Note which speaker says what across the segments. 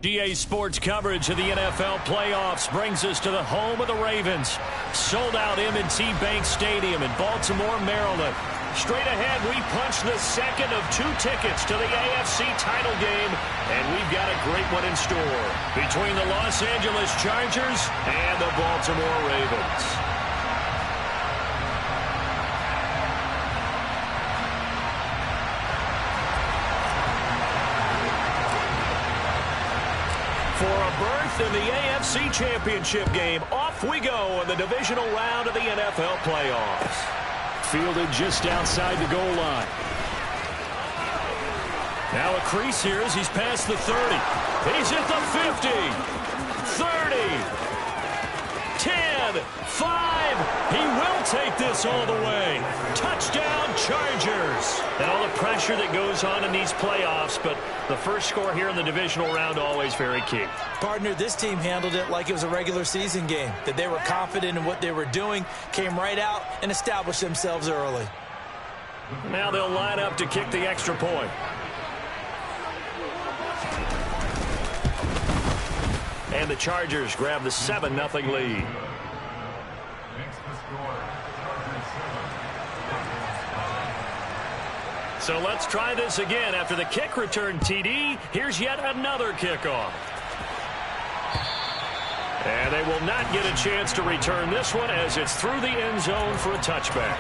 Speaker 1: GA Sports coverage of the NFL playoffs brings us to the home of the Ravens. Sold out M&T Bank Stadium in Baltimore, Maryland. Straight ahead, we punch the second of 2 tickets to the AFC title game, and we've got a great one in store between the Los Angeles Chargers and the Baltimore Ravens. For a berth in the AFC Championship game, off we go in the divisional round of the NFL playoffs. Fielded just outside the goal line. Now a crease here as he's past the 30. He's at the 50. 30. 10. 5. He will take this all the way. Touchdown, Chargers. And all the pressure that goes on in these playoffs, but the first score here in the divisional round always very key.
Speaker 2: Partner, this team handled it like it was a regular season game, that they were confident in what they were doing, came right out and established themselves early.
Speaker 1: Now they'll line up to kick the extra point. And the Chargers grab the 7-0 lead. So let's try this again. After the kick return TD, here's yet another kickoff. And they will not get a chance to return this one as it's through the end zone for a touchback.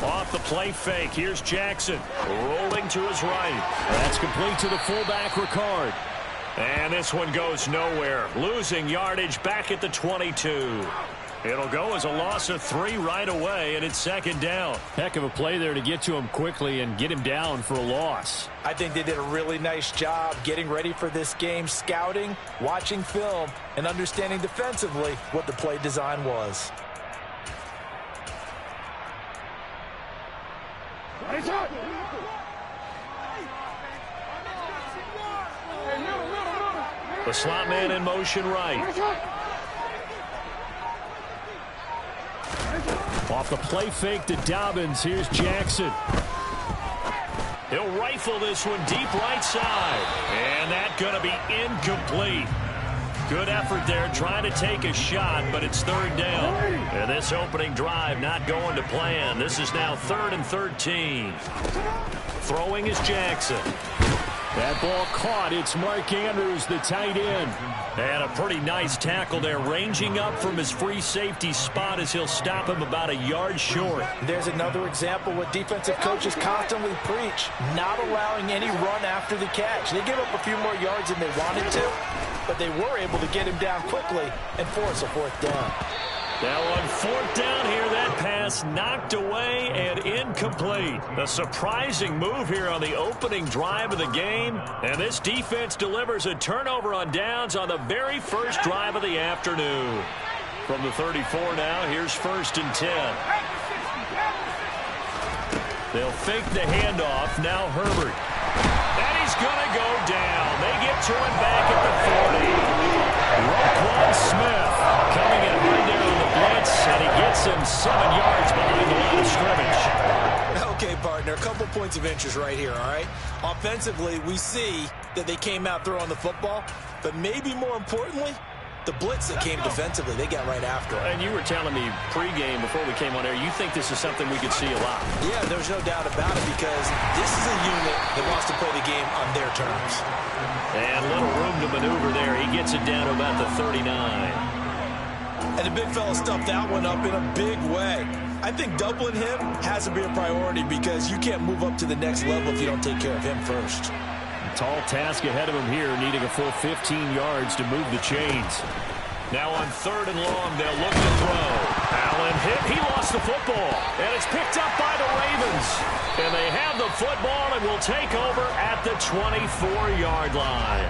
Speaker 1: Off the play fake. Here's Jackson rolling to his right. That's complete to the fullback, Ricard. And this one goes nowhere. Losing yardage back at the 22. It'll go as a loss of 3 right away, and it's second down.
Speaker 3: Heck of a play there to get to him quickly and get him down for a loss.
Speaker 2: I think they did a really nice job getting ready for this game, scouting, watching film, and understanding defensively what the play design was.
Speaker 1: The slot man in motion right. Off the play fake to Dobbins. Here's Jackson. He'll rifle this one deep right side. And that's going to be incomplete. Good effort there trying to take a shot, but it's third down. And this opening drive not going to plan. This is now 3rd and 13. Throwing is Jackson. That ball caught. It's Mark Andrews, the tight end. And a pretty nice tackle there, ranging up from his free safety spot as he'll stop him about a yard short.
Speaker 2: There's another example what defensive coaches constantly preach, not allowing any run after the catch. They gave up a few more yards than they wanted to, but they were able to get him down quickly and force a 4th down.
Speaker 1: Now on 4th down here, that pass knocked away and incomplete. A surprising move here on the opening drive of the game. And this defense delivers a turnover on downs on the very first drive of the afternoon. From the 34 now, here's 1st and 10. They'll fake the handoff. Now Herbert. And he's going to go down. They get to him back at the 40. Roquan Smith coming in hard there on the blitz, and he gets him 7 yards behind the line of scrimmage.
Speaker 2: Okay, partner, a couple points of interest right here, all right? Offensively, we see that they came out throwing the football, but maybe more importantly, the blitz that came defensively, they got right after it.
Speaker 1: And you were telling me pregame before we came on air, you think this is something we could see a lot.
Speaker 2: Yeah, there's no doubt about it because this is a unit that wants to play the game on their terms.
Speaker 1: And little room to maneuver there. He gets it down to about the 39.
Speaker 2: And the big fella stuffed that one up in a big way. I think doubling him has to be a priority because you can't move up to the next level if you don't take care of him first.
Speaker 1: Tall task ahead of him here, needing a full 15 yards to move the chains. Now on 3rd and long, they'll look to throw. Allen hit. He lost the football. And it's picked up by the Ravens. And they have the football and will take over at the 24-yard line.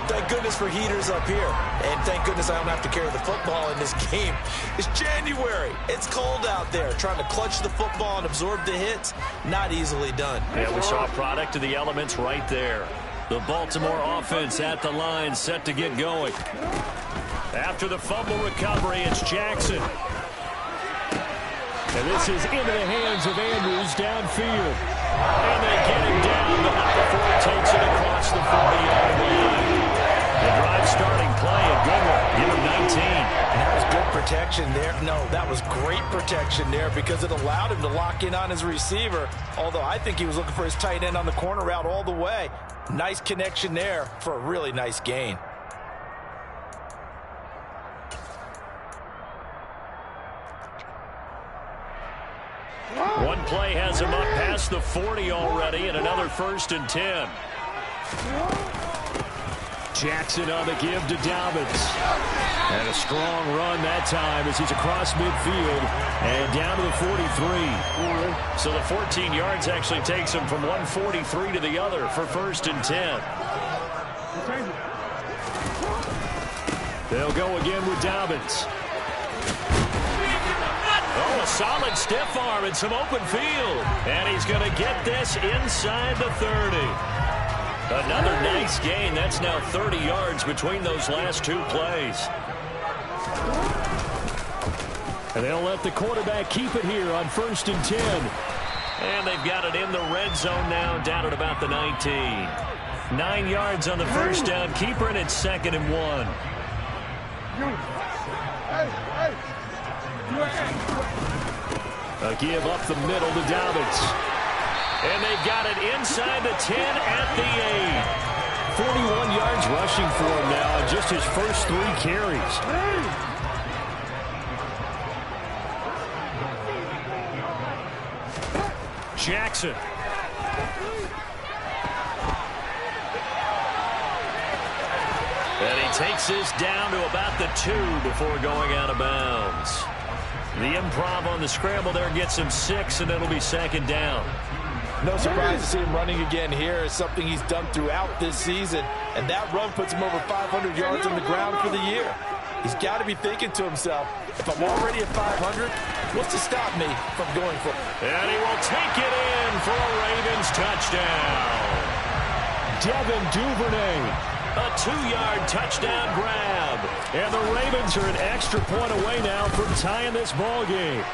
Speaker 2: Thank goodness for heaters up here. And thank goodness I don't have to carry the football in this game. It's January. It's cold out there. Trying to clutch the football and absorb the hits, not easily done.
Speaker 1: Yeah, we saw a product of the elements right there. The Baltimore offense at the line, set to get going. After the fumble recovery, it's Jackson.
Speaker 3: And this is into the hands of Andrews downfield. And they get him down, but not before he takes it across the 40-yard line.
Speaker 1: The drive starting play, a good one. Give him 19.
Speaker 2: And that was good protection there. No, that was great protection there because it allowed him to lock in on his receiver, although I think he was looking for his tight end on the corner route all the way. Nice connection there for a really nice gain.
Speaker 1: One play has him up past the 40 already, and another 1st and 10.
Speaker 3: Jackson on the give to Dobbins. And a strong run that time as he's across midfield and down to the 43.
Speaker 1: So the 14 yards actually takes him from 143 to the other for 1st and 10.
Speaker 3: They'll go again with Dobbins.
Speaker 1: Oh, a solid stiff arm and some open field. And he's going to get this inside the 30. Another nice gain. That's now 30 yards between those last two plays.
Speaker 3: And they'll let the quarterback keep it here on 1st and 10.
Speaker 1: And they've got it in the red zone now, down at about the 19. 9 yards on the first down keeper, and it's 2nd and 1.
Speaker 3: A give up the middle to Dobbins.
Speaker 1: And they've got it inside the 10 at the 8.
Speaker 3: 41 yards rushing for him now on just his first 3 carries.
Speaker 1: Jackson. And he takes this down to about the 2 before going out of bounds. The improv on the scramble there gets him 6, and it'll be 2nd down.
Speaker 2: No surprise to see him running again here. It's something he's done throughout this season. And that run puts him over 500 yards on the ground for the year. He's got to be thinking to himself, if I'm already at 500, what's to stop me from going for it?
Speaker 1: And he will take it in for a Ravens touchdown.
Speaker 3: Devin Duvernay.
Speaker 1: A 2-yard touchdown grab.
Speaker 3: And the Ravens are an extra point away now from tying this ball game.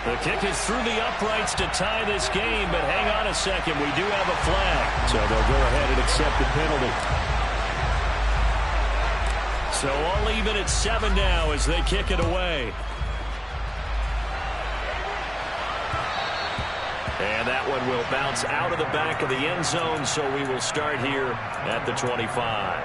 Speaker 1: The kick is through the uprights to tie this game, but hang on a second. We do have a flag.
Speaker 3: So they'll go ahead and accept the penalty.
Speaker 1: So all even at 7 now as they kick it away. And that one will bounce out of the back of the end zone, so we will start here at the 25.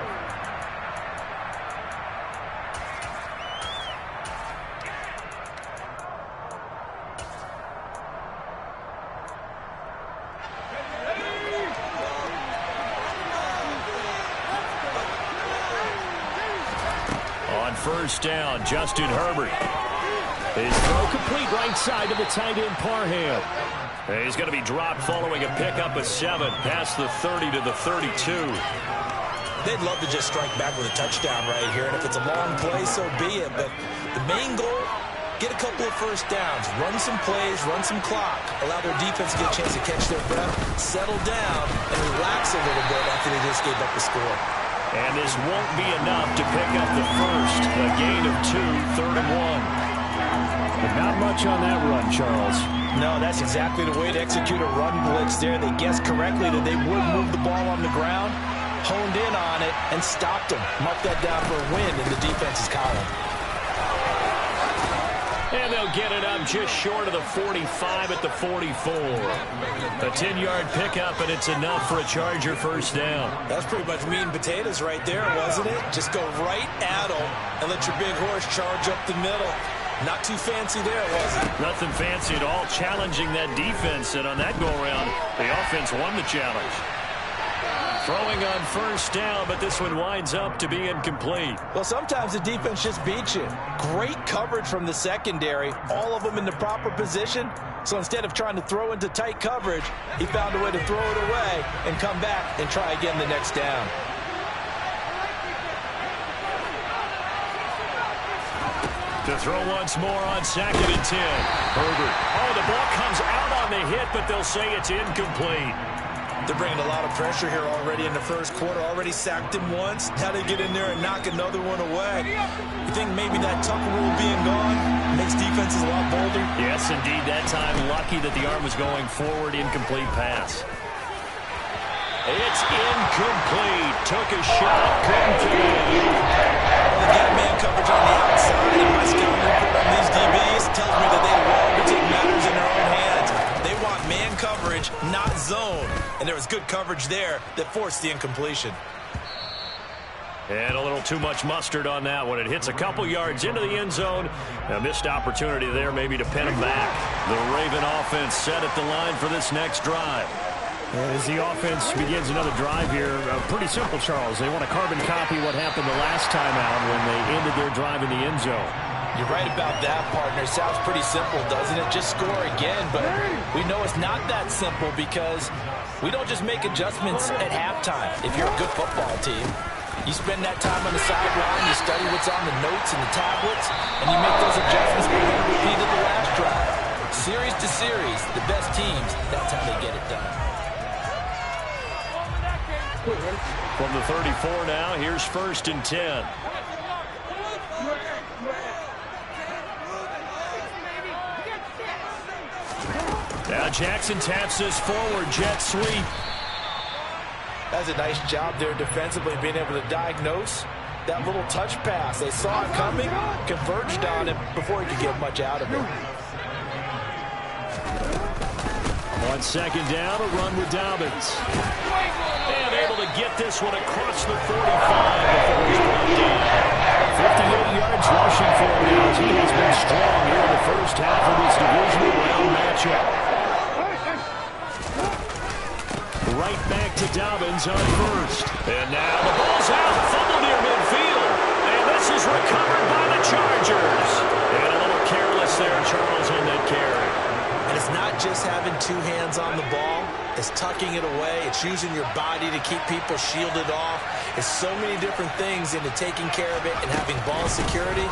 Speaker 1: On first down, Justin Herbert.
Speaker 3: His throw complete right side to the tight end Parham.
Speaker 1: He's going to be dropped following a pickup of 7 past the 30 to the 32.
Speaker 2: They'd love to just strike back with a touchdown right here, and if it's a long play, so be it. But the main goal, get a couple of first downs, run some plays, run some clock, allow their defense to get a chance to catch their breath, settle down, and relax a little bit after they just gave up the score.
Speaker 1: And this won't be enough to pick up the first. A gain of 2, 3rd and 1.
Speaker 3: But not much on that run, Charles.
Speaker 2: No, that's exactly the way to execute a run blitz there. They guessed correctly that they would move the ball on the ground, honed in on it, and stopped them. Mark that down for a win in the defense's column.
Speaker 1: And they'll get it up just short of the 45 at the 44. A 10-yard pickup, and it's enough for a Charger first down.
Speaker 2: That's pretty much meat and potatoes right there, wasn't it? Just go right at them and let your big horse charge up the middle. Not too fancy there, was it?
Speaker 1: Nothing fancy at all, challenging that defense, and on that go-around, the offense won the challenge. Throwing on first down, but this one winds up to be incomplete.
Speaker 2: Well, sometimes the defense just beats you. Great coverage from the secondary, all of them in the proper position. So instead of trying to throw into tight coverage, he found a way to throw it away and come back and try again the next down.
Speaker 1: To throw once more on 2nd and 10. Herbert. Oh, the ball comes out on the hit, but they'll say it's incomplete.
Speaker 2: They're bringing a lot of pressure here already in the first quarter. Already sacked him once. Now they get in there and knock another one away. You think maybe that Tucker rule being gone makes defenses a lot bolder?
Speaker 1: Yes, indeed. That time, lucky that the arm was going forward. Incomplete pass. It's incomplete. Took a shot. Couldn't get it.
Speaker 2: Well, they got man coverage on the outside. And my scouting report on these DBs tells me that they love to take matters in their own hands. They want man coverage, not zone. And there was good coverage there that forced the incompletion.
Speaker 1: And a little too much mustard on that one. It hits a couple yards into the end zone. A missed opportunity there maybe to pin him back. The Raven offense set at the line for this next drive.
Speaker 3: As the offense begins another drive here, pretty simple, Charles. They want to carbon copy what happened the last time out when they ended their drive in the end zone.
Speaker 2: You're right about that, partner. Sounds pretty simple, doesn't it? Just score again, but we know it's not that simple because we don't just make adjustments at halftime. If you're a good football team, you spend that time on the sideline, you study what's on the notes and the tablets, and you make those adjustments that we repeated the last drive. Series to series, the best teams, that's how they get it done.
Speaker 1: From the 34 now, here's 1st and 10. Now Jackson taps this forward, jet sweep.
Speaker 2: That's a nice job there defensively, being able to diagnose that little touch pass. They saw it coming, converged on him before he could get much out of it.
Speaker 1: On 2nd down, a run with Dobbins. And able to get this one across the 45 before he's brought down. 58 yards rushing for him now. He has been strong here in the first half of this divisional round matchup. Right back to Dobbins on 1st. And now the ball's out. Fumble near midfield. And this is recovered by the Chargers. And a little careless there, Charles, on that carry.
Speaker 2: And it's not just having two hands on the ball. It's tucking it away. It's using your body to keep people shielded off. It's so many different things into taking care of it and having ball security.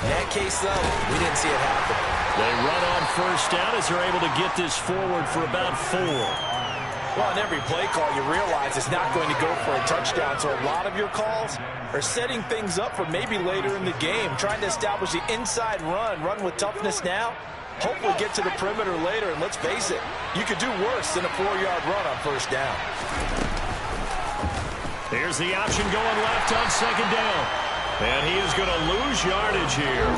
Speaker 2: In that case, though, we didn't see it happen.
Speaker 1: They run on 1st down as they're able to get this forward for about 4.
Speaker 2: Well, in every play call, you realize it's not going to go for a touchdown. So a lot of your calls are setting things up for maybe later in the game, trying to establish the inside run with toughness now. Hopefully get to the perimeter later, and let's face it, you could do worse than a 4-yard run on 1st down.
Speaker 1: Here's the option going left on 2nd down. And he is going to lose yardage here.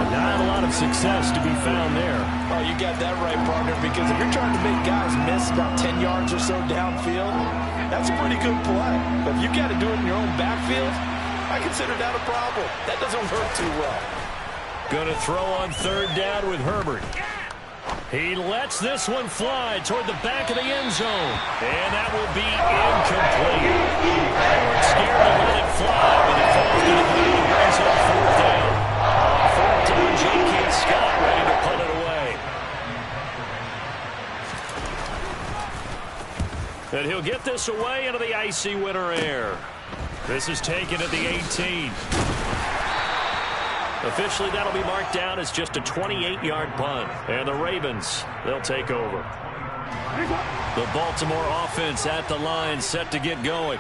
Speaker 3: Not a lot of success to be found there.
Speaker 2: Oh, you got that right, partner, because if you're trying to make guys miss about 10 yards or so downfield, that's a pretty good play. But if you got to do it in your own backfield, I consider that a problem. That doesn't work too well.
Speaker 1: Going to throw on 3rd down with Herbert. He lets this one fly toward the back of the end zone. And that will be incomplete. They weren't scared to let it fly, but it falls to the ground and brings up 4th down. On 4th down, J.K. Scott ready to punt it away. And he'll get this away into the icy winter air. This is taken at the 18. Officially, that'll be marked down as just a 28-yard punt. And the Ravens, they'll take over. The Baltimore offense at the line, set to get going.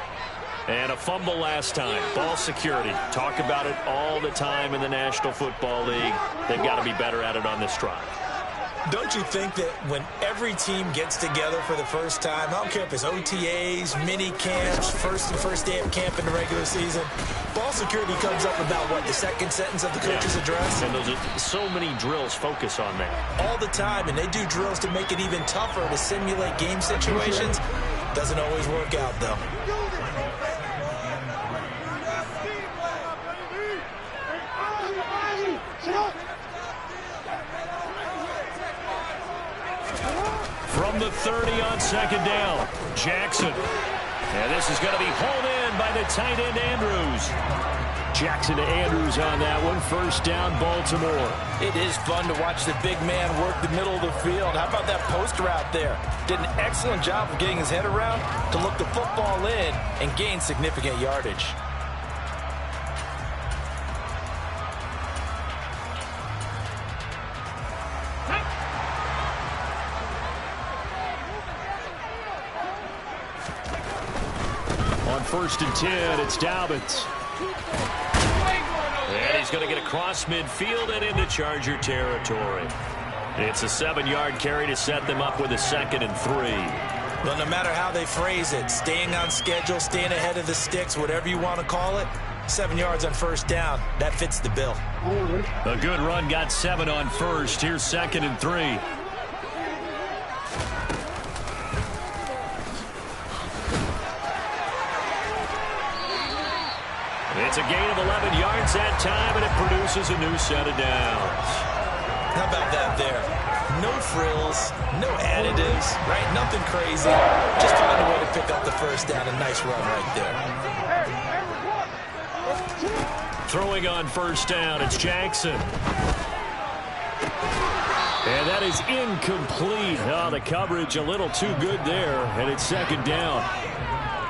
Speaker 1: And a fumble last time. Ball security. Talk about it all the time in the National Football League. They've got to be better at it on this drive.
Speaker 2: Don't you think that when every team gets together for the first time, I don't care if it's OTAs, mini camps, first day of camp in the regular season, ball security comes up about, what, the second sentence of the coach's address?
Speaker 1: And those are so many drills focus on that.
Speaker 2: All the time, and they do drills to make it even tougher to simulate game situations. Doesn't always work out, though.
Speaker 1: From the 30 on 2nd down, Jackson. And this is going to be hauled in by the tight end, Andrews. Jackson to Andrews on that one. 1st down, Baltimore.
Speaker 2: It is fun to watch the big man work the middle of the field. How about that post route there? Did an excellent job of getting his head around to look the football in and gain significant yardage.
Speaker 3: 1st and 10. It's Dobbins.
Speaker 1: And he's going to get across midfield and into Charger territory. It's a 7-yard carry to set them up with a 2nd and 3.
Speaker 2: Well, no matter how they phrase it, staying on schedule, staying ahead of the sticks, whatever you want to call it, 7 yards on 1st down, that fits the bill.
Speaker 3: A good run got 7 on 1st. Here's 2nd and 3. It's a gain of 11 yards that time, and it produces a new set of downs.
Speaker 2: How about that there? No frills, no additives, right? Nothing crazy. Just find a way to pick up the 1st down. A nice run right there.
Speaker 3: Throwing on 1st down, it's Jackson. And that is incomplete. Oh, the coverage a little too good there, and it's 2nd down.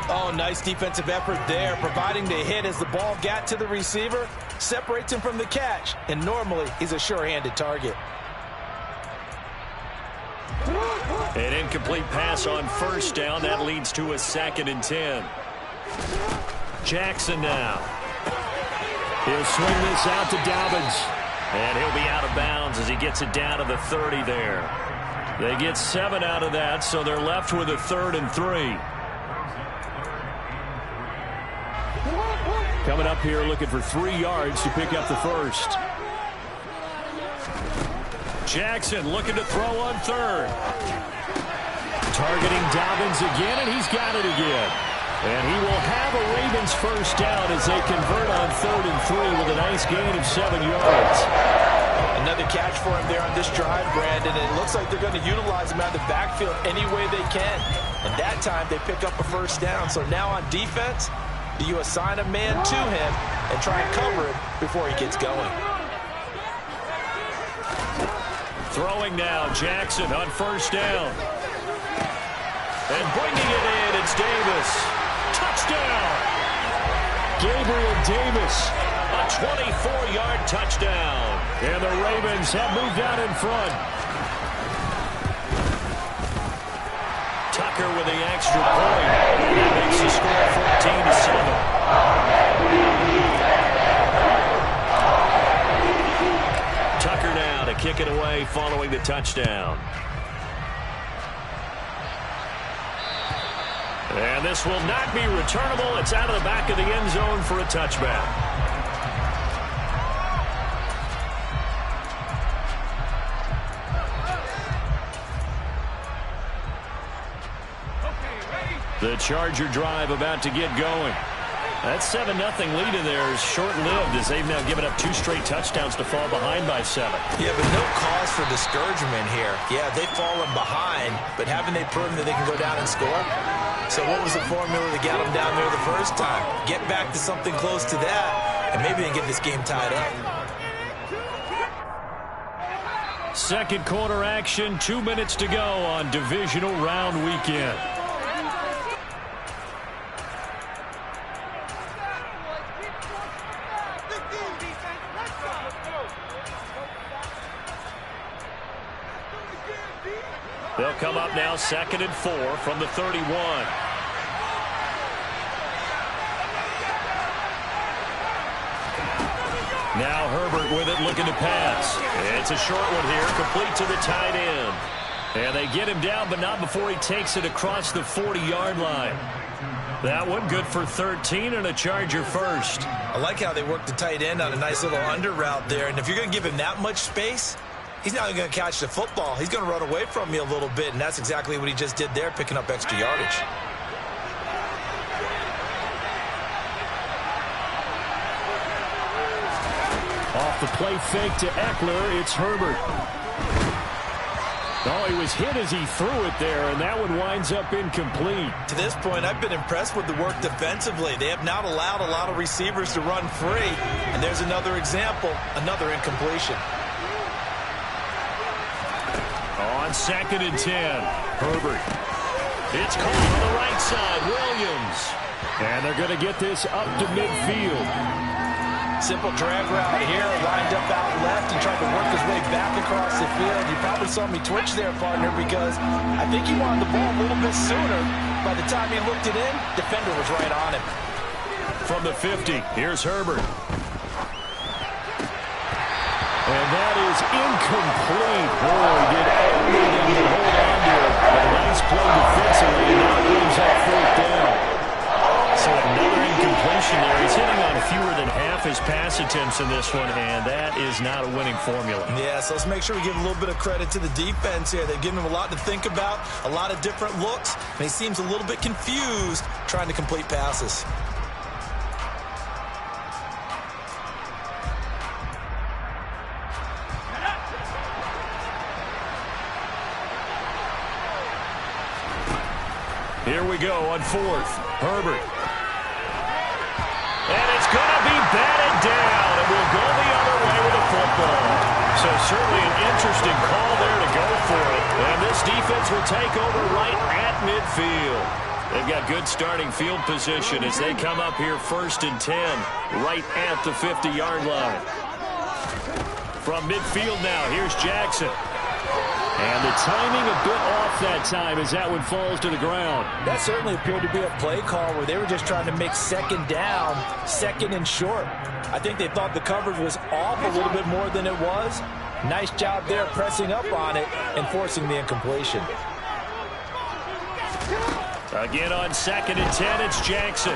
Speaker 2: Oh, nice defensive effort there, providing the hit as the ball got to the receiver, separates him from the catch, and normally he's a sure-handed target.
Speaker 3: An incomplete pass on 1st down. That leads to a 2nd and 10. Jackson now. He'll swing this out to Dobbins. And he'll be out of bounds as he gets it down to the 30 there. They get 7 out of that, so they're left with a 3rd and 3. Coming up here looking for 3 yards to pick up the 1st. Jackson looking to throw on 3rd. Targeting Dobbins again, and he's got it again. And he will have a Ravens 1st down as they convert on 3rd and 3 with a nice gain of 7 yards.
Speaker 2: Another catch for him there on this drive, Brandon. And it looks like they're going to utilize him out of the backfield any way they can. And that time they pick up a 1st down. So now on defense, do you assign a man to him and try and cover him before he gets going?
Speaker 3: Throwing now, Jackson on 1st down. And bringing it in, it's Davis. Touchdown! Gabriel Davis, a 24-yard touchdown. And the Ravens have moved out in front. Tucker with the extra point. That makes the score 14-7. Tucker now to kick it away following the touchdown. And this will not be returnable. It's out of the back of the end zone for a touchback. The Charger drive about to get going. That 7-0 lead in there is short-lived as they've now given up 2 straight touchdowns to fall behind by 7.
Speaker 2: Yeah, but no cause for discouragement here. Yeah, they've fallen behind, but haven't they proven that they can go down and score? So what was the formula that got them down there the first time? Get back to something close to that, and maybe they get this game tied up.
Speaker 3: Second quarter action, 2 minutes to go on Divisional Round Weekend. They'll come up now 2nd and 4 from the 31. Now Herbert with it, looking to pass. It's a short one here, complete to the tight end. And they get him down, but not before he takes it across the 40-yard line. That one good for 13 and a Charger 1st.
Speaker 2: I like how they work the tight end on a nice little under route there. And if you're going to give him that much space, he's not going to catch the football. He's going to run away from you a little bit, and that's exactly what he just did there, picking up extra yardage.
Speaker 3: Off the play fake to Eckler, it's Herbert. Oh, he was hit as he threw it there, and that one winds up incomplete.
Speaker 2: To this point, I've been impressed with the work defensively. They have not allowed a lot of receivers to run free, and there's another example, another incompletion.
Speaker 3: On 2nd and 10, Herbert. It's caught on the right side, Williams. And they're going to get this up to midfield.
Speaker 2: Simple drag route here, lined up out left and tried to work his way back across the field. You probably saw me twitch there, partner, because I think he wanted the ball a little bit sooner, By the time he looked it in, defender was right on him.
Speaker 1: From the 50, here's Herbert. And that is incomplete. Boy, did everything to hold on to it. A nice play defensively, and now brings up fourth down. So another incompletion there. He's hitting on fewer than half his pass attempts in this one, and that is not a winning formula.
Speaker 4: Yeah, so let's make sure we give a little bit of credit to the defense here. They've given him a lot to think about, a lot of different looks, and he seems a little bit confused trying to complete passes.
Speaker 1: Here we go on fourth. Herbert. And it's going to be batted down. It will go the other way with the football. So certainly an interesting call there to go for it. And this defense will take over right at midfield. They've got good starting field position as they come up here 1st and 10, right at the 50-yard line. From midfield now, here's Jackson. And the timing a bit off that time as that one falls to the ground.
Speaker 2: That certainly appeared to be a play call where they were just trying to make second down, second and short. I think they thought the coverage was off a little bit more than it was. Nice job there pressing up on it and forcing the incompletion.
Speaker 1: Again on 2nd and 10, it's Jackson.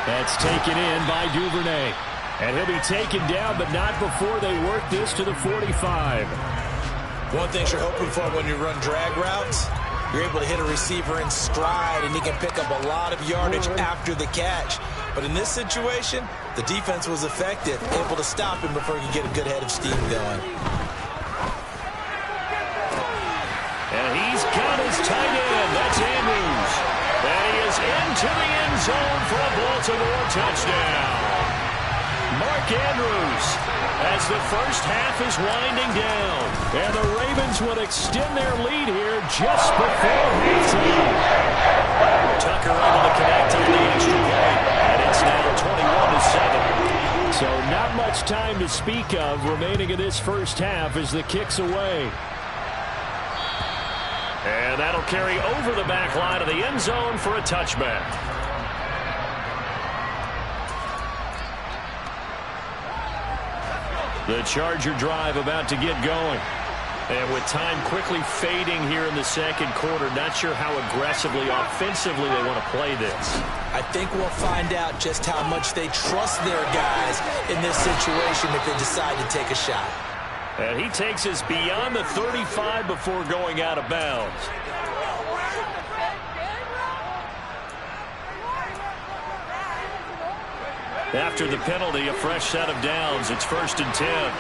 Speaker 3: That's taken in by Duvernay. And he'll be taken down, but not before they work this to the 45.
Speaker 4: One thing you're hoping for when you run drag routes, you're able to hit a receiver in stride, and he can pick up a lot of yardage after the catch. But in this situation, the defense was effective, able to stop him before he could get a good head of steam going.
Speaker 1: And he's got his tight end. That's Andrews. And he is into the end zone for a Baltimore touchdown. Mark Andrews as the first half is winding down.
Speaker 3: And the Ravens will extend their lead here just before halftime.
Speaker 1: Tucker able to connect on the extra point. And it's now 21-7.
Speaker 3: So not much time to speak of remaining in this first half as the kick's away.
Speaker 1: And that'll carry over the back line of the end zone for a touchback. The Charger drive about to get going. And with time quickly fading here in the second quarter, not sure how aggressively, offensively they want to play this.
Speaker 4: I think we'll find out just how much they trust their guys in this situation if they decide to take a shot.
Speaker 1: And he takes us beyond the 35 before going out of bounds. After the penalty, a fresh set of downs. It's 1st and 10.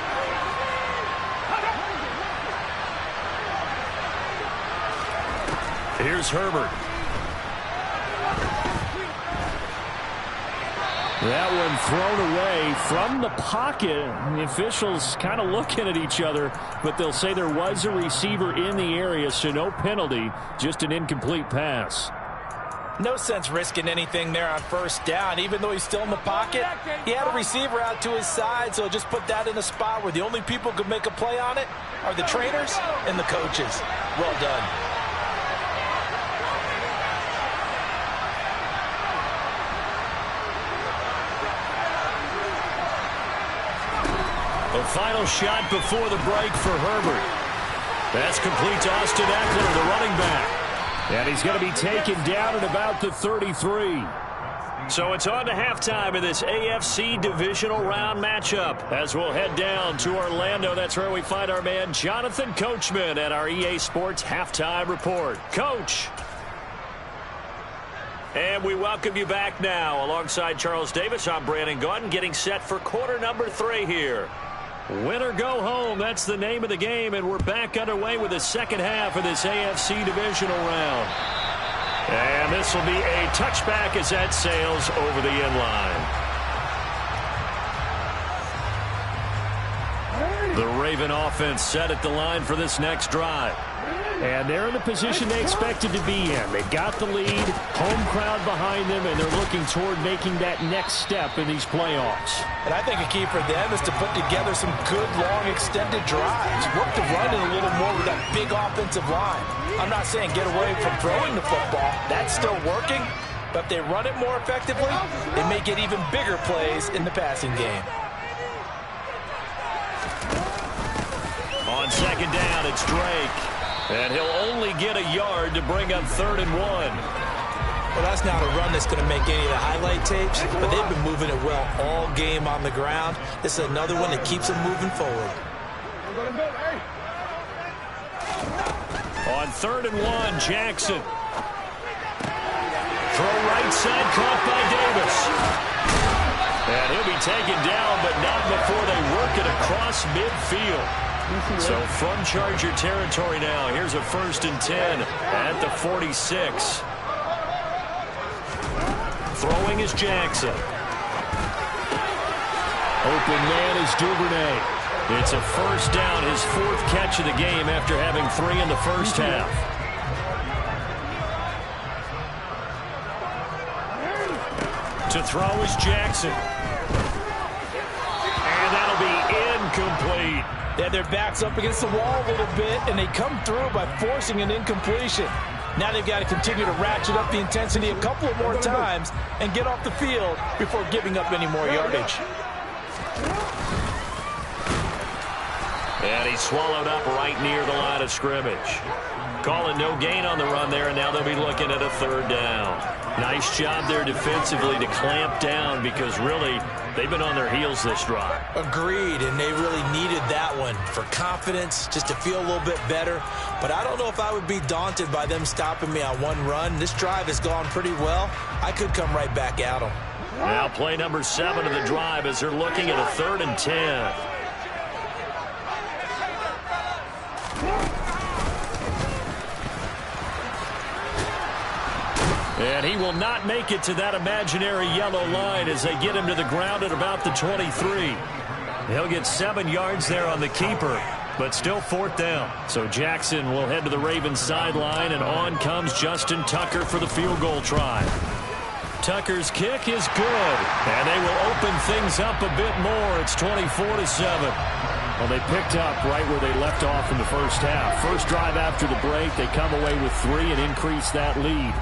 Speaker 1: Here's Herbert.
Speaker 3: That one thrown away from the pocket. And the officials kind of looking at each other, but they'll say there was a receiver in the area, so no penalty, just an incomplete pass.
Speaker 2: No sense risking anything there on first down. Even though he's still in the pocket, he had a receiver out to his side, so just put that in a spot where the only people who could make a play on it are the trainers and the coaches. Well done.
Speaker 1: A final shot before the break for Herbert. That's complete to Austin Eckler, the running back.
Speaker 3: And he's going to be taken down at about the 33.
Speaker 1: So it's on to halftime in this AFC Divisional Round matchup as we'll head down to Orlando. That's where we find our man Jonathan Coachman at our EA Sports Halftime Report. Coach. And we welcome you back now. Alongside Charles Davis, I'm Brandon Gaudin, getting set for quarter number 3 here. Win or go home, that's the name of the game, and we're back underway with the second half of this AFC Divisional Round. And this will be a touchback as that sails over the end line. The Raven offense set at the line for this next drive.
Speaker 3: And they're in the position they expected to be in. They've got the lead, home crowd behind them, and they're looking toward making that next step in these playoffs.
Speaker 2: And I think a key for them is to put together some good, long, extended drives. Work the run in a little more with that big offensive line. I'm not saying get away from throwing the football. That's still working. But if they run it more effectively, they may get even bigger plays in the passing game.
Speaker 1: On second down, it's Drake. And he'll only get a yard to bring up 3rd and 1.
Speaker 4: Well, that's not a run that's going to make any of the highlight tapes, but they've been moving it well all game on the ground. This is another one that keeps them moving forward.
Speaker 1: On 3rd and 1, Jackson. Throw right side, caught by Davis. And he'll be taken down, but not before they work it across midfield. So from Charger territory now, here's a 1st and 10 at the 46. Throwing is Jackson.
Speaker 3: Open man is Duvernay.
Speaker 1: It's a 1st down, his 4th catch of the game after having 3 in the first half. To throw is Jackson. And that'll be incomplete.
Speaker 2: They had their backs up against the wall a little bit, and they come through by forcing an incompletion. Now they've got to continue to ratchet up the intensity a couple of more times and get off the field before giving up any more yardage.
Speaker 1: And he's swallowed up right near the line of scrimmage. Calling no gain on the run there, and now they'll be looking at a 3rd down. Nice job there defensively to clamp down because really they've been on their heels this drive.
Speaker 4: Agreed, and they really needed that one for confidence, just to feel a little bit better. But I don't know if I would be daunted by them stopping me on one run. This drive has gone pretty well. I could come right back at them.
Speaker 1: Now play number 7 of the drive as they're looking at a 3rd and 10. And he will not make it to that imaginary yellow line as they get him to the ground at about the 23. He'll get 7 yards there on the keeper, but still 4th down. So Jackson will head to the Ravens sideline, and on comes Justin Tucker for the field goal try. Tucker's kick is good, and they will open things up a bit more. It's 24-7.
Speaker 3: Well, they picked up right where they left off in the first half. First drive after the break, they come away with 3 and increase that lead.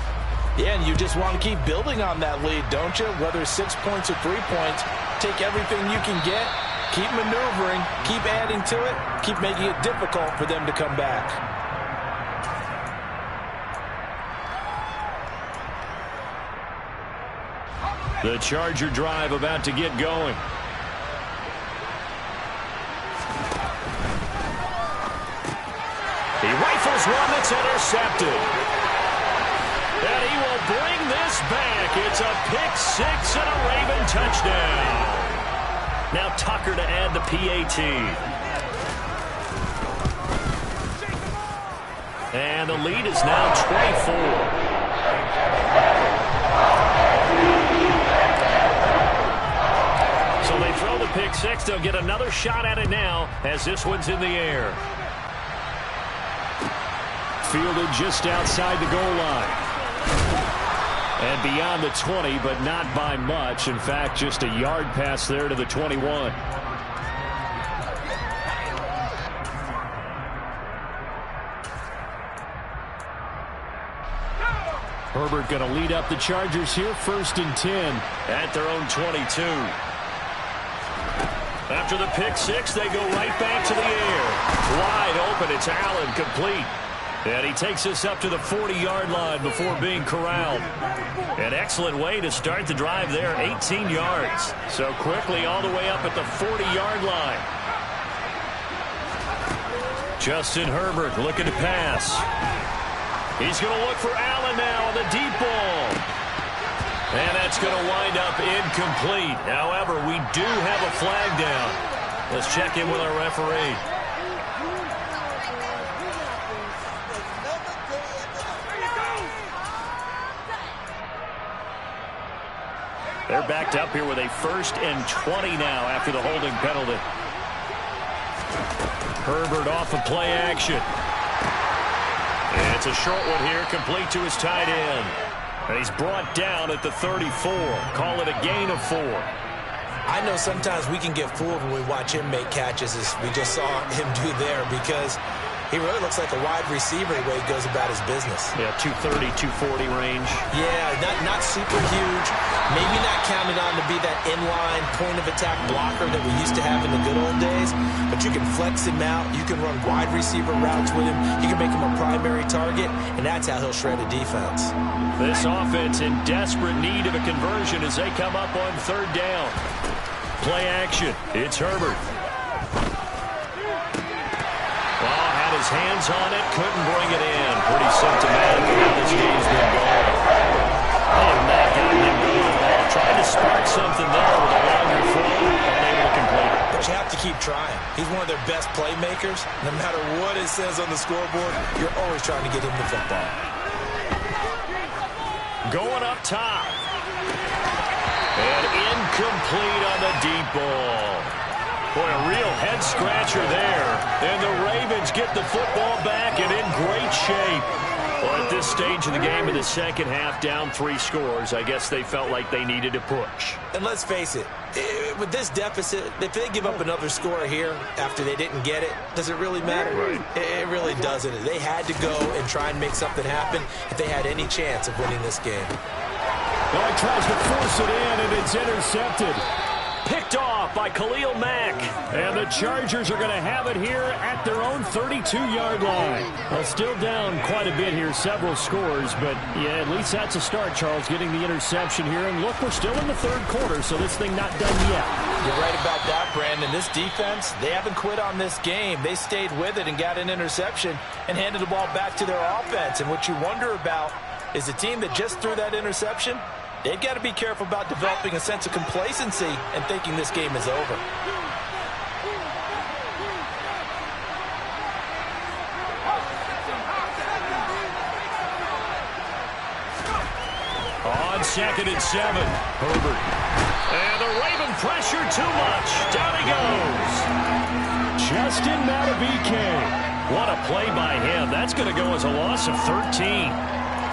Speaker 2: Yeah, and you just want to keep building on that lead, don't you? Whether it's 6 points or 3 points, take everything you can get, keep maneuvering, keep adding to it, keep making it difficult for them to come back.
Speaker 1: The Charger drive about to get going. He rifles one that's intercepted. And he will bring this back. It's a pick 6 and a Raven touchdown. Now Tucker to add the PAT. And the lead is now 24. So they throw the pick 6. They'll get another shot at it now as this one's in the air.
Speaker 3: Fielded just outside the goal line. And beyond the 20, but not by much. In fact, just a yard pass there to the 21. Herbert going to lead up the Chargers here, 1st and 10.
Speaker 1: At their own 22. After the pick 6, they go right back to the air. Wide open, it's Allen, complete. And he takes us up to the 40-yard line before being corralled. An excellent way to start the drive there, 18 yards. So quickly all the way up at the 40-yard line. Justin Herbert looking to pass. He's going to look for Allen now on the deep ball. And that's going to wind up incomplete. However, we do have a flag down. Let's check in with our referee. They're backed up here with a 1st and 20 now after the holding penalty. Herbert off of play action. It's a short one here, complete to his tight end. And he's brought down at the 34. Call it a gain of 4.
Speaker 4: I know sometimes we can get fooled when we watch him make catches, as we just saw him do there, because he really looks like a wide receiver the way he goes about his business.
Speaker 1: Yeah, 230, 240 range.
Speaker 4: Yeah, not super huge. Maybe not counted on to be that inline point-of-attack blocker that we used to have in the good old days, but you can flex him out. You can run wide receiver routes with him. You can make him a primary target, and that's how he'll shred a defense.
Speaker 1: This offense in desperate need of a conversion as they come up on 3rd down. Play action. It's Herbert. Had his hands on it, couldn't bring it in. Pretty symptomatic of how this game's been going. They have not gotten him going at all. Tried to spark something there with a longer throw, unable to complete it.
Speaker 4: But you have to keep trying. He's one of their best playmakers. No matter what it says on the scoreboard, you're always trying to get him the football.
Speaker 1: Going up top. And incomplete on the deep ball. Boy, a real head-scratcher there. And the Ravens get the football back and in great shape. Well, at this stage of the game in the second half, down 3 scores, I guess they felt like they needed to push.
Speaker 4: And let's face it, with this deficit, if they give up another score here after they didn't get it, does it really matter?
Speaker 1: Right.
Speaker 4: It really doesn't. They had to go and try and make something happen if they had any chance of winning this game.
Speaker 3: Well, he tries to force it in, and it's intercepted.
Speaker 1: Picked off by Khalil Mack.
Speaker 3: And the Chargers are going to have it here at their own 32-yard line. Well, still down quite a bit here, several scores, but yeah, at least that's a start, Charles, getting the interception here. And look, we're still in the 3rd quarter, so this thing not done yet.
Speaker 2: You're right about that, Brandon. This defense, they haven't quit on this game. They stayed with it and got an interception and handed the ball back to their offense. And what you wonder about is the team that just threw that interception, they've got to be careful about developing a sense of complacency and thinking this game is over.
Speaker 1: On 2nd and 7, Herbert. And the Raven pressure too much. Down he goes.
Speaker 3: Justin Madubuike.
Speaker 1: What a play by him. That's going to go as a loss of 13.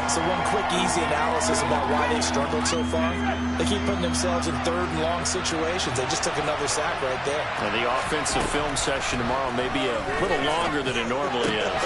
Speaker 4: So one quick, easy analysis about why they've struggled so far. They keep putting themselves in 3rd and long situations. They just took another sack right there.
Speaker 1: Now, the offensive film session tomorrow may be a little longer than it normally is.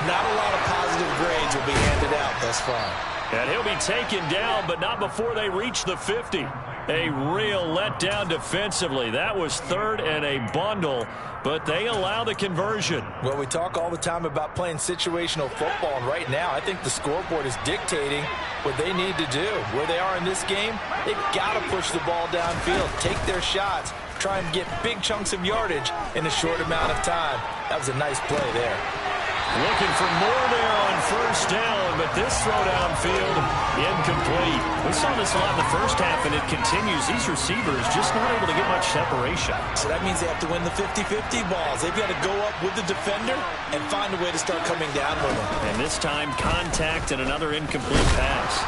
Speaker 4: Not a lot of positive grades will be handed out thus far.
Speaker 1: And he'll be taken down, but not before they reach the 50. A real letdown defensively. That was 3rd and a bundle, but they allow the conversion.
Speaker 2: Well, we talk all the time about playing situational football, and right now I think the scoreboard is dictating what they need to do. Where they are in this game, they've got to push the ball downfield, take their shots, try and get big chunks of yardage in a short amount of time. That was a nice play there.
Speaker 1: Looking for more there on 1st down, but this throw downfield incomplete. We saw this a lot in the first half, and it continues. These receivers just not able to get much separation.
Speaker 4: So that means they have to win the 50-50 balls. They've got to go up with the defender and find a way to start coming down with them.
Speaker 1: And this time, contact and another incomplete pass.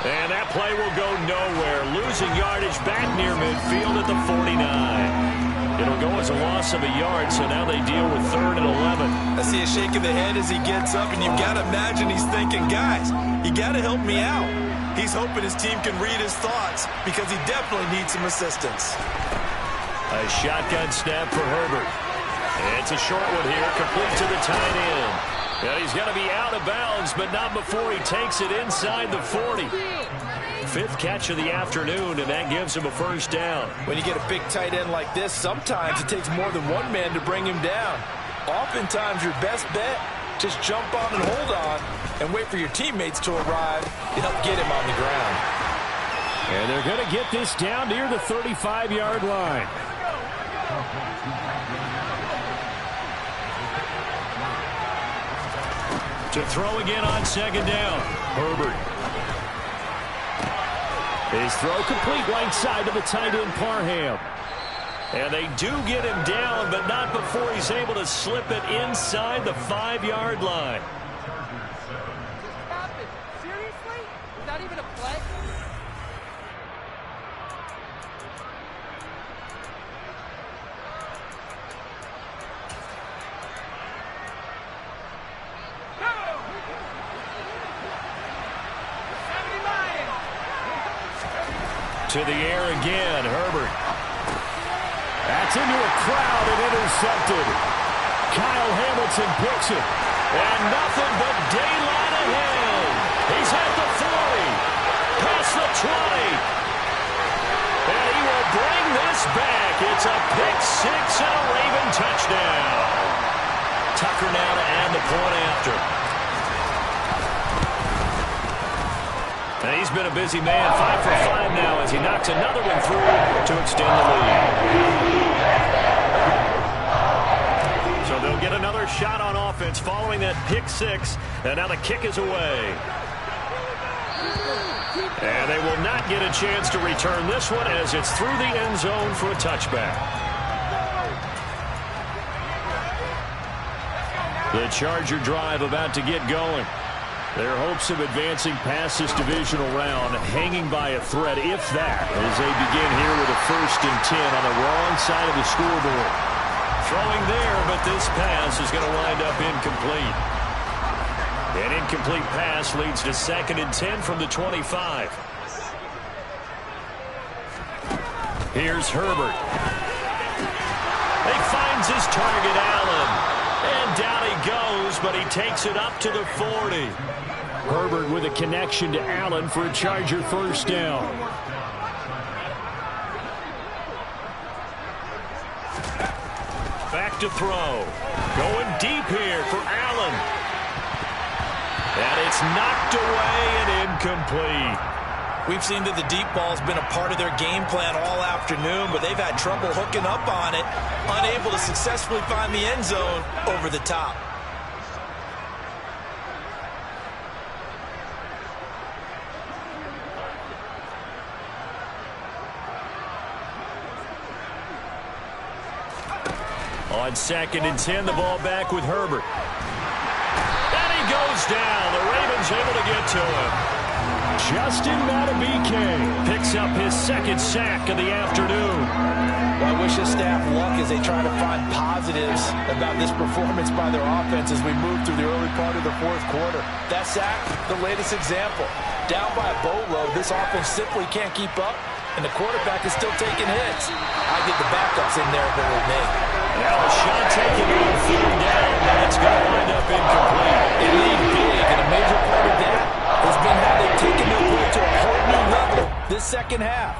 Speaker 1: And that play will go nowhere. Losing yardage back near midfield at the 49. It'll go as a loss of a yard, so now they deal with 3rd and 11.
Speaker 4: I see a shake of the head as he gets up, and you've got to imagine he's thinking, guys, you got to help me out. He's hoping his team can read his thoughts because he definitely needs some assistance.
Speaker 1: A shotgun snap for Herbert. It's a short one here, complete to the tight end. Yeah, he's going to be out of bounds, but not before he takes it inside the 40. 5th catch of the afternoon, and that gives him a 1st down.
Speaker 2: When you get a big tight end like this, sometimes it takes more than one man to bring him down. Oftentimes, your best bet, just jump on and hold on and wait for your teammates to arrive to help get him on the ground.
Speaker 3: And they're going to get this down near the 35-yard line.
Speaker 1: To throw again on 2nd down, Herbert.
Speaker 3: His throw complete right side to the tight end, Parham.
Speaker 1: And they do get him down, but not before he's able to slip it inside the 5-yard line.
Speaker 5: Seriously? Is that even a play?
Speaker 1: To the air again, Herbert. That's into a crowd and intercepted. Kyle Hamilton picks it. And nothing but daylight ahead. He's at the 40. Past the 20. And he will bring this back. It's a pick six and a Raven touchdown. Tucker now to add the point after. And he's been a busy man, 5 for 5 now as he knocks another one through to extend the lead. So they'll get another shot on offense following that pick six, and now the kick is away. And they will not get a chance to return this one as it's through the end zone for a touchback. The Charger drive about to get going. Their hopes of advancing past this divisional round hanging by a thread, if that, as they begin here with a 1st and 10 on the wrong side of the scoreboard. Throwing there, but this pass is going to wind up incomplete. An incomplete pass leads to 2nd and 10 from the 25. Here's Herbert. He finds his target, Allen. And down he goes, but he takes it up to the 40. Herbert with a connection to Allen for a Charger 1st down. Back to throw. Going deep here for Allen. And it's knocked away and incomplete.
Speaker 4: We've seen that the deep ball's been a part of their game plan all afternoon, but they've had trouble hooking up on it, unable to successfully find the end zone over the top.
Speaker 1: On 2nd and 10, the ball back with Herbert. And he goes down. The Ravens able to get to him. Justin Madubuike picks up his 2nd sack of the afternoon.
Speaker 2: Well, I wish his staff luck as they try to find positives about this performance by their offense as we move through the early part of the 4th quarter. That sack, the latest example. Down by a boatload, this offense simply can't keep up, and the quarterback is still taking hits. I get the backups in there if it were me.
Speaker 1: Now a shot taken on 3rd down, and it's going to wind up incomplete.
Speaker 2: They lead big, and a major part of that has been how they've taken their play to a whole new level this 2nd half.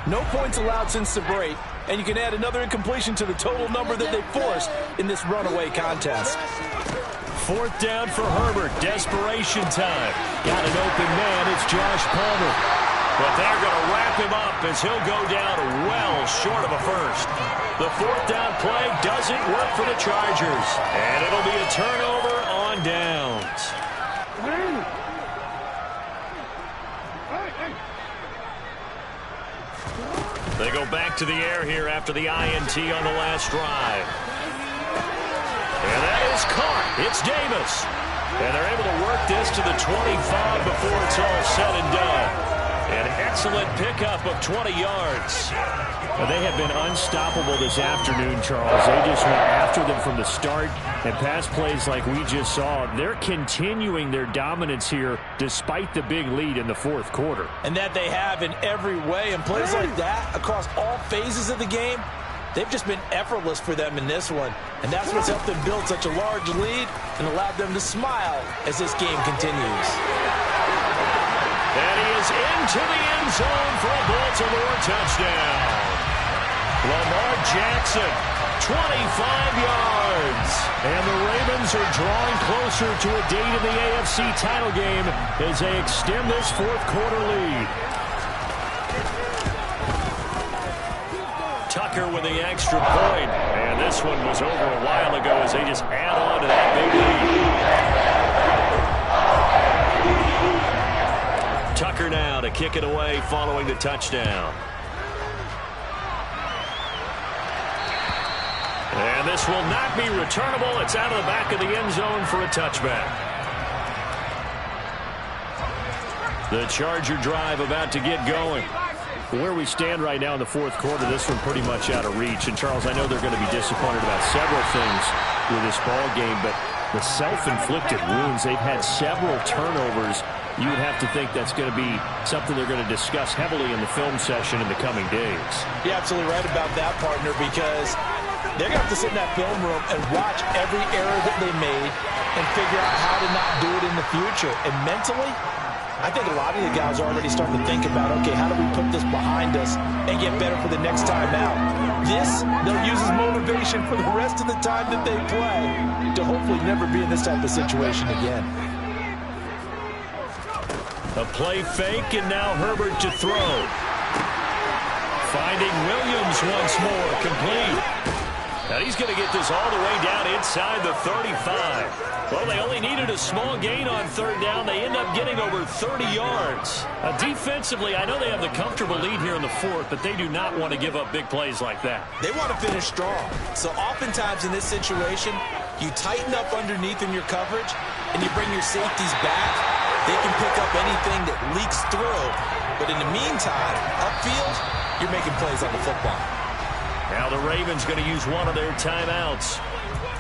Speaker 2: No points allowed since the break, and you can add another incompletion to the total number that they forced in this runaway contest.
Speaker 1: 4th down for Herbert. Desperation time. Got an open man. It's Josh Palmer. But they're going to wrap him up as he'll go down well short of a first. The 4th down play doesn't work for the Chargers. And it'll be a turnover on downs. They go back to the air here after the INT on the last drive. And that is caught. It's Davis. And they're able to work this to the 25 before it's all said and done. An excellent pickup of 20 yards. Well, they have been unstoppable this afternoon, Charles. They just went after them from the start, and pass plays like we just saw. They're continuing their dominance here despite the big lead in the 4th quarter.
Speaker 2: And that they have in every way. And plays like that across all phases of the game, they've just been effortless for them in this one. And that's what's helped them build such a large lead and allowed them to smile as this game continues.
Speaker 1: And he is into the end zone for a Baltimore touchdown. Lamar Jackson, 25 yards. And the Ravens are drawing closer to a date in the AFC title game as they extend this 4th quarter lead. Tucker with the extra point. And this one was over a while ago as they just add on to that big lead. Tucker now to kick it away following the touchdown. And this will not be returnable. It's out of the back of the end zone for a touchback. The Charger drive about to get going. Where we stand right now in the 4th quarter, this one pretty much out of reach. And, Charles, I know they're going to be disappointed about several things with this ball game, but the self-inflicted wounds, they've had several turnovers you would have to think that's going to be something they're going to discuss heavily in the film session in the coming days.
Speaker 2: You're absolutely right about that, partner, because they're going to have to sit in that film room and watch every error that they made and figure out how to not do it in the future. And mentally, I think a lot of the guys are already starting to think about, okay, how do we put this behind us and get better for the next time out? This, they'll use as motivation for the rest of the time that they play to hopefully never be in this type of situation again.
Speaker 1: A play fake, and now Herbert to throw. Finding Williams once more, complete. Now he's going to get this all the way down inside the 35. Well, they only needed a small gain on third down. They end up getting over 30 yards. Defensively, I know they have the comfortable lead here in the fourth, but they do not want to give up big plays like that.
Speaker 4: They want to finish strong. So oftentimes in this situation, you tighten up underneath in your coverage, and you bring your safeties back. They can pick up anything that leaks through. But in the meantime, upfield, you're making plays on the football.
Speaker 1: Now the Ravens going to use one of their timeouts.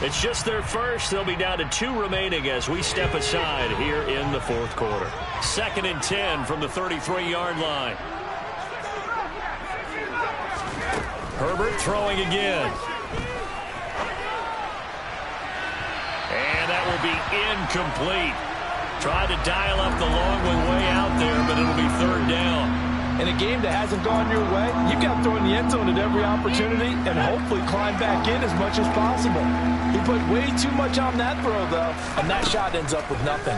Speaker 1: It's just their first. They'll be down to 2 remaining as we step aside here in the fourth quarter. 2nd and 10 from the 33-yard line. Herbert throwing again. And that will be incomplete. Tried to dial up the long one way out there, but it'll be third down.
Speaker 2: In a game that hasn't gone your way, you've got to throw in the end zone at every opportunity and hopefully climb back in as much as possible. He put way too much on that throw, though, and that shot ends up with nothing.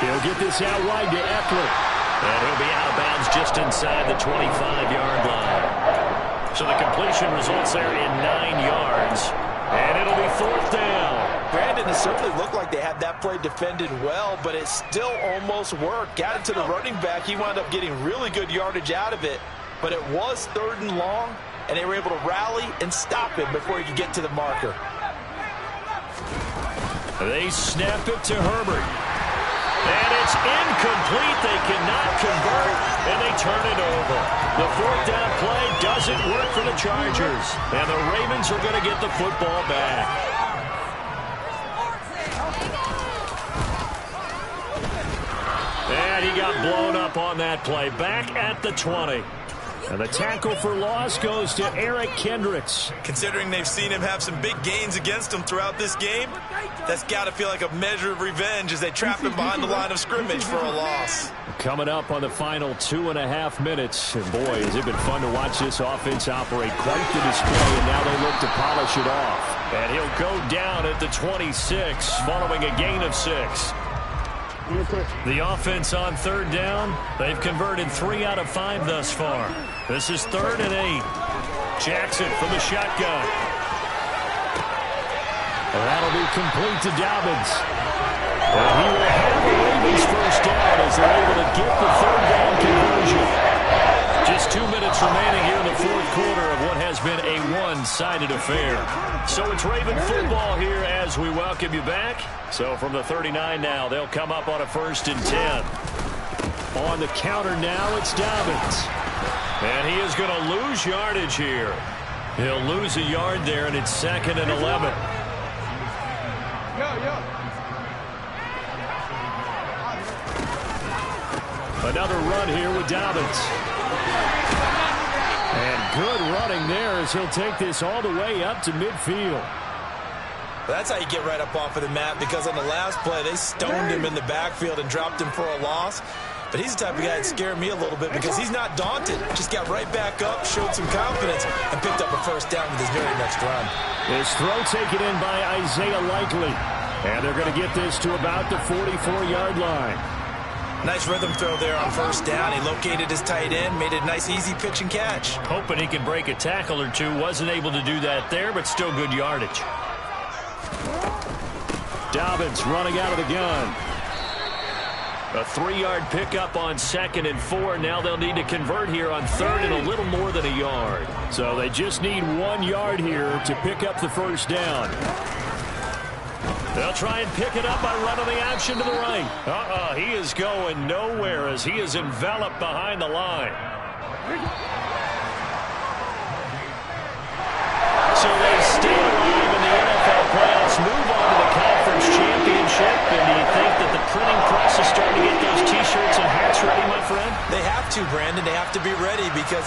Speaker 1: He'll get this out wide to Eckler. And he'll be out of bounds just inside the 25-yard line. So the completion results there in 9 yards. And it'll be fourth down.
Speaker 2: Brandon, it certainly looked like they had that play defended well, but it still almost worked. Got it to the running back. He wound up getting really good yardage out of it. But it was 3rd and long, and they were able to rally and stop him before he could get to the marker.
Speaker 1: They snap it to Herbert. And it's incomplete. They cannot convert, and they turn it over. The 4th down play doesn't work for the Chargers, and the Ravens are going to get the football back. And he got blown up on that play. Back at the 20. And the tackle for loss goes to Eric Kendricks.
Speaker 4: Considering they've seen him have some big gains against them throughout this game, that's got to feel like a measure of revenge as they trap him behind the line of scrimmage for a loss.
Speaker 1: Coming up on the final 2.5 minutes. And boy, has it been fun to watch this offense operate. Quite the display, and now they look to polish it off. And he'll go down at the 26 following a gain of 6. The offense on third down, they've converted 3 out of 5 thus far. This is 3rd and 8. Jackson from the shotgun. That'll be complete to Dobbins. And he will have the Ravens first down as they're able to get the 3rd down conversion. Just 2 minutes remaining here in the fourth quarter of what has been a one-sided affair. So it's Raven football here as we welcome you back. So from the 39 now, they'll come up on a 1st and 10. On the counter now, it's Dobbins. And he is going to lose yardage here. He'll lose a yard there, and it's 2nd and 11. Another run here with Dobbins. And good running there as he'll take this all the way up to midfield.
Speaker 4: That's how you get right up off of the mat, because on the last play, they stoned him in the backfield and dropped him for a loss. But he's the type of guy that scared me a little bit because he's not daunted. Just got right back up, showed some confidence, and picked up a first down with his very next run.
Speaker 1: His throw taken in by Isaiah Likely. And they're going to get this to about the 44-yard line.
Speaker 4: Nice rhythm throw there on first down. He located his tight end, made it a nice, easy pitch and catch.
Speaker 1: Hoping he can break a tackle or two. Wasn't able to do that there, but still good yardage. Dobbins running out of the gun. A 3-yard pickup on 2nd and 4. Now they'll need to convert here on 3rd and a little more than a yard. So they just need 1 yard here to pick up the first down. They'll try and pick it up by running the option to the right. He is going nowhere as he is enveloped behind the line.